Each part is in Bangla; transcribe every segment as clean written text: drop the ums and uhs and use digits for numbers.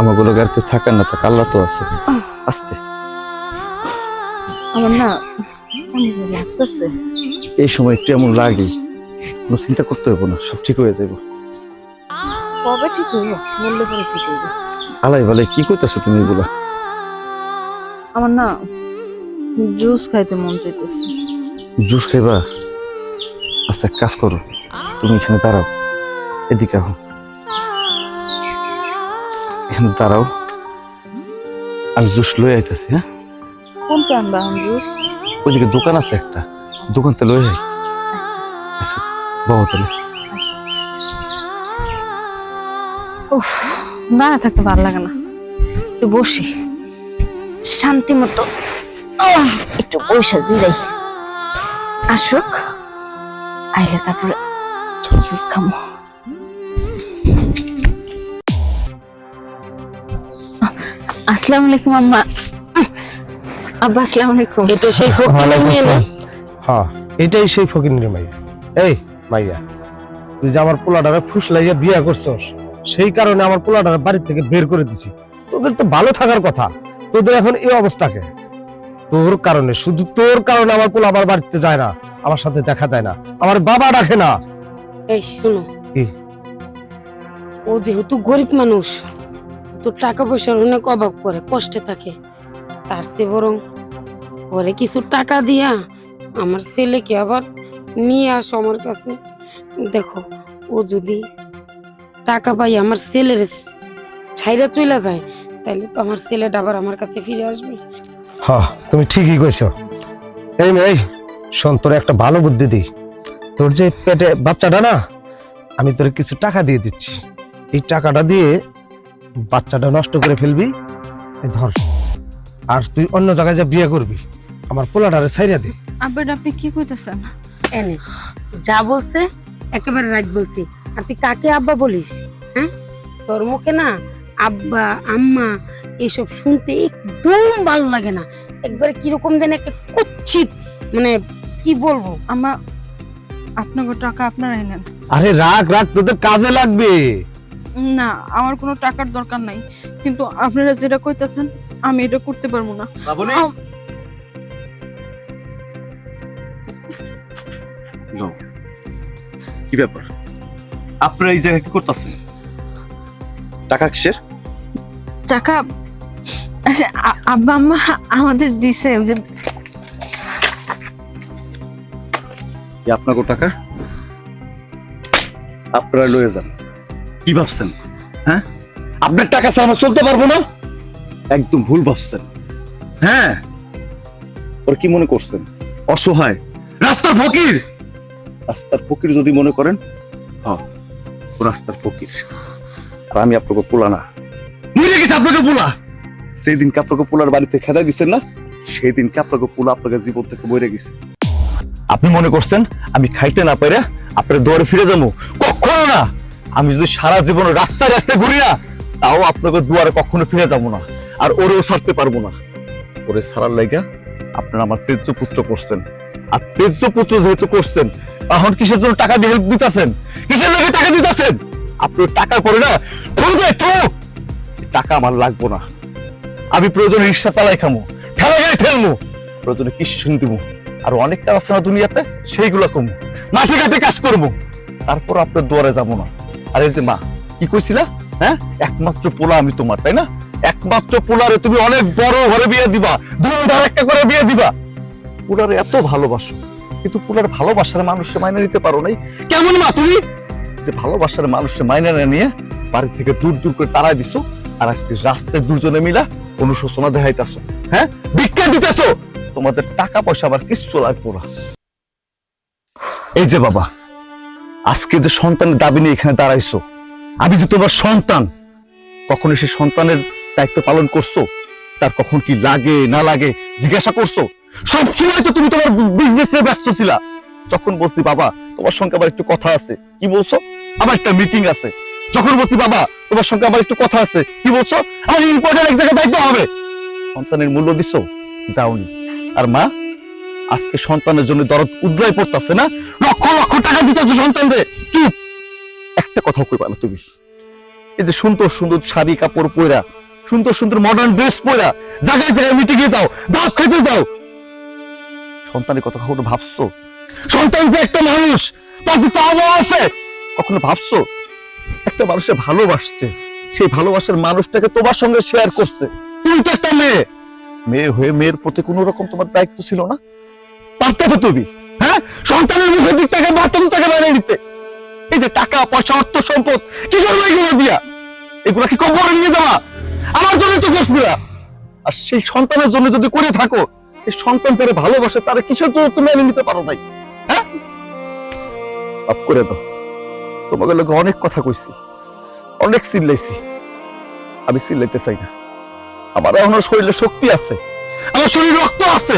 আমাগুলো আর কেউ থাকার না থাকা, আল্লাহ তো আছে। আস্তে। আমার না অনেক লাগতেছে। এই সময় একটু এমন লাগে, কোনো চিন্তা করতে হবে না, সব ঠিক হয়ে যাবো। কবে ঠিক হইব? মরলে পরে ঠিক হইব। আলাই ভালাই কি করতেছো তুমি এগুলা? আমার না জুস খাইতে মন চাইতেছে। জুস খাইবা? আচ্ছা এক কাজ করো, তুমি এখানে দাঁড়াও, এদিকে আহ, এখানে দাঁড়াও, আমি জুস লয়ে আইতেছি। হ্যাঁ, কোনটা আনবা জুস? ওইদিকে দোকান আছে একটা, দোকানতে লয়ে আই। আচ্ছা আচ্ছা বাবা তাহলে। আচ্ছা। উফ, দাঁড়া থাকতে ভালো লাগে না, একটু বসি শান্তি মতো। একটু বসে জিরাই, আসুক, আইলে তারপরে জুস খামো। আসসালামু আলাইকুম আম্মা। আব্বা আসসালামু আলাইকুম। এটা সেই ফকির মেয়ে না? হ্যাঁ, এটাই সেই ফকির মাইয়া। এই মাইয়া, তুই যে আমার পোলাটারে ফুসলাইয়া বিয়া করছস, সেই কারণে আমার পোলাটারে বাড়ি থেকে বের করে দিছি। তোদের তো ভালো থাকার কথা, তোদের এখন এই অবস্থাকে তোর কারণে, শুধু তোর কারণে আমার পোলা আমার বাড়িতে যায় না, আমার সাথে দেখা দেয় না, আমার বাবা ডাকে না। এই শোনো, কি? ও যেহেতু গরিব মানুষ, তো টাকা পয়সার অনেক অভাব করে, কষ্টে থাকে। তার চেয়ে বরং ওরে কিছু টাকা দিয়া আমার ছেলেকে আবার নিয়ে আসো আমার কাছে। দেখো, ও যদি টাকা পাই আমার ছেলের ছাইরা চলে যায়, তাহলে তো আমার ছেলেটা আবার আমার কাছে ফিরে আসবে। হ্যাঁ, তুমি ঠিকই কইছো। এই মেয়ে, এই শোন, তোর একটা ভালো বুদ্ধি দিই। তোর যে পেটে বাচ্চাটা না, আমি তোর কিছু টাকা দিয়ে দিচ্ছি। এই টাকাটা দিয়ে বাচ্চাটা নষ্ট করে ফেলবি, এই ধর, আর তুই অন্য জায়গায় যা বিয়ে করবি, আমার পোলাটারে ছাইরা দে। আব্বা আপনি কি কইতেছেন? এনে যা বলছে একেবারে রাইট বলছি। আর তুই কাকে আব্বা বলিস? হ্যাঁ, তোর মুখে না আব্বা আম্মা এসব শুনতে একদম ভালো লাগে না। একবারে কিরকম যেন একটা কুচ্ছিত, মানে কি বলবো। আম্মা, আপনাকে টাকা আপনারাই নেন। আরে রাখ রাখ, তোদের কাজে লাগবে। না, আমার কোনো টাকার দরকার নাই, কিন্তু আপনারা যেটা কইতাছেন আমি এটা করতে পারবো না। কি ব্যাপার, আপনারা এই জায়গায় কি করতেছেন? টাকা কিসের? টাকা আচ্ছা, আব্বা আম্মা আমাদের দিছে, ওই যে আপনাকে টাকা আপনারা লয়ে যান। কি ভাবছেন? হ্যাঁ, আপনার টাকা ছাড়া আমরা চলতে পারবো না? একদম ভুল ভাবছেন। হ্যাঁ, ওর কি মনে করছেন? অসহায় রাস্তার ফকির। রাস্তার ফকির যদি মনে করেন, হ্যাঁ ও রাস্তার ফকির। আর আমি আপনাকে পোলা না, মরে গেছি আপনাকে পোলা। সেদিনকে আপনাকে পোলার বাড়িতে খেদাই দিচ্ছেন না, সেই দিনকে আপনাকে পোলা আপনাকে জীবন থেকে মরে গেছে। আপনি মনে করছেন আমি খাইতে না পারে আপনার দৌড়ে ফিরে যাবো? কখনো না। আমি যদি সারা জীবন রাস্তায় রাস্তায় ঘুরি না, তাও আপনাকে দুয়ারে কখনো ফিরে যাবো না, আর ওরেও ছাড়তে পারবো না। ওরে ছাড়ার লাইগা আপনারা আমার তেজ্য পুত্র করছেন, আর তেজ্য পুত্র যেহেতু করছেন, এখন কিসের জন্য টাকা দিয়ে হেল্প দিতেছেন? কিসের লাগে টাকা দিতেছেন? আপনার টাকার পরে না টাকা আমার লাগবো না। আমি প্রয়োজনে রিক্সা চালাই খামো, ঠেলা গাড়ি ঠেলমু, প্রয়োজনে কিস্তিন দিব, আর অনেক কাজ আছে না দুনিয়াতে, সেইগুলো কমু, মাঠে ঘাটে কাজ করবো, তারপর আপনার দুয়ারে যাবো না। আর এই যে মা, কি কইছিলা? হ্যাঁ, একমাত্র পোলা আমি তোমার, তাই না? একমাত্র পোলারে তুমি অনেক বড় ঘরে বিয়ে দিবা, ধুমধার একটা করে বিয়ে দিবা। পোলারে এত ভালোবাসো, কিন্তু পোলার ভালোবাসার মানুষকে মাইনে নিতে পারো নাই। কেমন মা তুমি, যে ভালোবাসার মানুষকে মাইনে না নিয়ে বাড়ি থেকে দূর দূর করে তাড়াই দিছো, আর আজকে রাস্তায় দুজনে মিলা অনুশোচনা দেখাইতেছো, হ্যাঁ ভিক্ষা দিতেছো। তোমাদের টাকা পয়সা আবার কিচ্ছু লাগবো না। এই যে বাবা, আজকে যে সন্তানের দাবি নিয়ে এখানে দাঁড়াইছো, আমি যে তোমার সন্তান, কখনো সেই সন্তানের দায়িত্ব পালন করছো? তার কখন কি লাগে না লাগে জিজ্ঞাসা করছো? সবসময় তো তুমি তোমার বিজনেস নিয়ে ব্যস্ত ছিলা। যখন বলছি বাবা তোমার সঙ্গে আবার একটু কথা আছে, কি বলছো? আমার একটা মিটিং আছে। যখন বলছি বাবা তোমার সঙ্গে আবার একটু কথা আছে, কি বলছো? আমার ইম্পর্টেন্ট এক জায়গায় যাইতে হবে। সন্তানের মূল্য দিছো? দাওনি। আর মা, আজকে সন্তানের জন্য দরদ উদ্লাই পড়তেছে না, লক্ষ লক্ষ টাকা দিতেছো সন্তানদের, চুপ, একটা কথা কইবা না তুমি। এই যে সুন্দর সুন্দর শাড়ি কাপড় পরা, সুন্দর সুন্দর মডার্ন ড্রেস পরা জায়গায় জায়গায় মিটিংয়ে যাও, ভাত খেতে যাও, সন্তানের কথা কখনো ভাবছো? সন্তান যে একটা মানুষ, তার যে চাওয়া আছে, কখনো ভাবছো? একটা মানুষে ভালোবাসছে, সেই ভালোবাসার মানুষটাকে তোমার সঙ্গে শেয়ার করছে। তুই তো একটা মেয়ে, মেয়ে হয়ে মেয়ের প্রতি কোন রকম তোমার দায়িত্ব ছিল না? পারতে তো তুমি, হ্যাঁ, সন্তানের মুখের দিক থেকে বার্তন থেকে বাইরে নিতে। এই যে টাকা পয়সা অর্থ সম্পদ, কি করবো এগুলো দিয়া? এগুলা কি কবরে নিয়ে যাওয়া? আমার জন্য তো করছিলা। আর সেই সন্তানের জন্য যদি করে থাকো, এই সন্তান যারা ভালোবাসে তারা কিসের জন্য তুমি মেনে নিতে পারো নাই? হ্যাঁ, মাফ করে দাও। তোমাকে লোকে অনেক কথা কইছি, অনেক চিল্লাইছি, আমি চিল্লাইতে চাই না। আমার এখনো শরীরে শক্তি আছে, আমার শরীরে রক্ত আছে।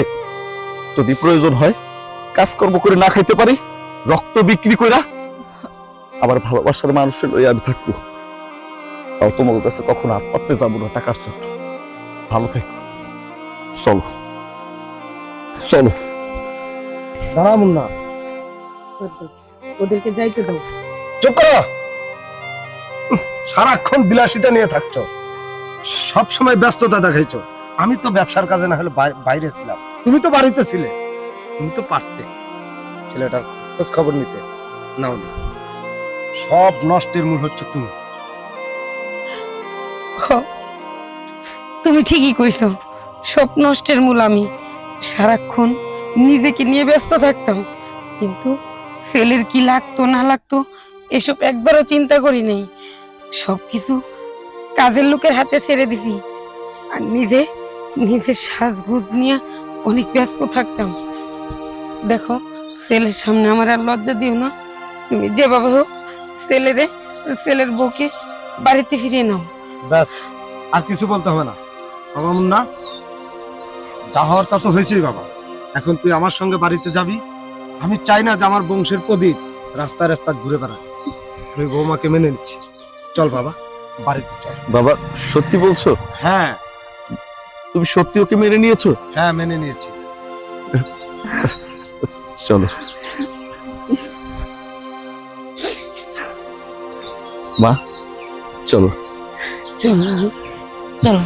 যদি প্রয়োজন হয় কাজকর্ম করে না খাইতে পারি, রক্ত বিক্রি কইরা আমার ভালোবাসার মানুষের লইয়া আমি থাকবো। তাও তোমার কাছে কখনো হাত পাততে যাবো না টাকার জন্য। ভালো থেকো, চলো চলো। দাঁড়া মুন্না, ওদেরকে যাইতে দাও। চুপ করো। সারাক্ষণ বিলাসিতা নিয়ে থাকছো, সব সময় ব্যস্ততা দেখাইছো। আমি তো ব্যবসার কাজে না হলে বাইরে ছিলাম, তুমি তো বাড়িতে ছিলে। তুমি তো পারতে ছেলেটার খোঁজ খবর নিতে, নাও না। সব নষ্টের মূল হচ্ছে তুমি। তুমি ঠিকই কইছো, সব নষ্টের মূল আমি। সারাক্ষণ নিজেকে নিয়ে ব্যস্ত থাকতাম, কিন্তু ছেলের কি লাগতো না লাগতো এসব একবারও চিন্তা করি নাই। সবকিছু কাজের লোকের হাতে ছেড়ে দিছি, আর নিজের সাজগুজ নিয়ে অনেক ব্যস্ত থাকতাম। দেখো, ছেলের সামনে আমার আর লজ্জা দিও না। তুমি যেভাবে হোক ছেলের বউকে বাড়িতে ফিরিয়ে নাও। ব্যাস, আর কিছু বলতে হবে না। বাবা মুন্না, যা হওয়ার তা তো হয়েছেই বাবা। এখন তুই আমার সঙ্গে বাড়িতে যাবি। আমি চাই না যে আমার বংশের প্রদীপ রাস্তায় রাস্তায় ঘুরে বেড়াতে। আমি বৌমাকে মেনে নিচ্ছি। চল বাবা, বাড়িতে চল। বাবা, সত্যি বলছো? হ্যাঁ তুমি সত্যি ওকে মেনে নিয়েছো? হ্যাঁ, মেনে নিয়েছি। চলো মা, চলো চলো চলো।